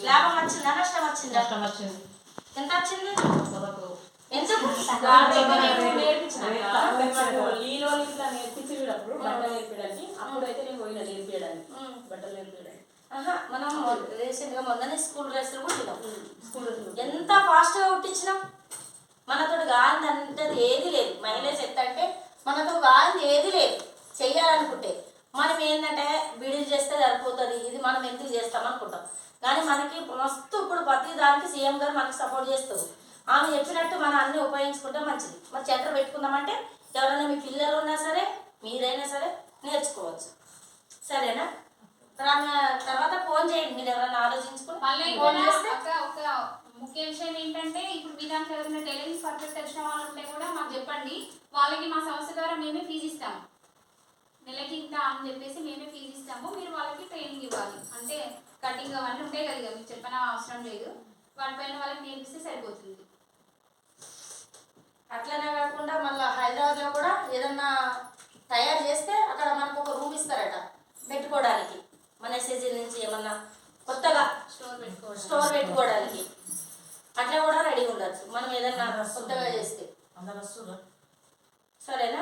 లాభం వచ్చిందా నష్టం వచ్చిందా? నష్టం వచ్చింది. ఎంత వచ్చింది? ఎందుకు లీలో ఇట్లా నేర్పించేటప్పుడు బట్టలు నేర్పించడానికి అప్పుడైతే నేను పోయినా నేర్పించడానికి బట్టలు నేర్పించడానికి. మనం రీసెంట్గా మొన్ననే స్కూల్ డ్రెస్సులు కుట్టినాం. ఎంత ఫాస్ట్గా కుట్టించినాం. మనతో కాంది అంటది ఏది లేదు. మైలేజ్ ఎంత అంటే మనతో కాంది ఏది లేదు. చెయ్యాలనుకుంటే మనం ఏంటంటే బిడిలు చేస్తే సరిపోతుంది, ఇది మనం ఎందుకు చేస్తాం అనుకుంటాం. కానీ మనకి మస్తు ఇప్పుడు ప్రతి దానికి సీఎం గారు మనకి సపోర్ట్ చేస్తారు. ఆమె చెప్పినట్టు మనం అన్నీ ఉపయోగించుకుంటే మంచిది. మరి చెట్టు పెట్టుకుందామంటే ఎవరైనా మీ పిల్లలు ఉన్నా సరే మీరైనా సరే నేర్చుకోవచ్చు. సరేనా? తర్వాత ఫోన్ చేయండి మీరు ఎవరైనా ఆలోచించుకుని. ఫోన్ చేస్తే ఒక ముఖ్య విషయం ఏంటంటే ఇప్పుడు మీ దాంట్లో ఎవరైనా టైలరింగ్ పర్ఫెక్ట్ వచ్చిన వాళ్ళు ఉంటే కూడా మాకు చెప్పండి. వాళ్ళకి మా సంస్థ ద్వారా మేమే ఫీజు ఇస్తాము. నెలకి ఇంత అని చెప్పేసి మేమే ఫీజు ఇస్తాము. మీరు వాళ్ళకి ట్రైనింగ్ ఇవ్వాలి. అంటే కటింగ్ అవన్నీ ఉంటాయి కదా, మీకు చెప్పిన అవసరం లేదు. వాటిపైన వాళ్ళకి నేర్పిస్తే సరిపోతుంది. అట్లనే కాకుండా మళ్ళీ హైదరాబాద్లో కూడా ఏదన్నా తయారు చేస్తే అక్కడ మనకు ఒక రూమ్ ఇస్తారట పెట్టుకోవడానికి. మన ఎస్ఎస్జీ నుంచి ఏమన్నా కొత్తగా స్టోర్ పెట్టుకోవడానికి అట్లా కూడా రెడీ ఉండొచ్చు మనం ఏదన్నా కొత్తగా చేస్తే. అందరూ వస్తున్నారు. సరేనా?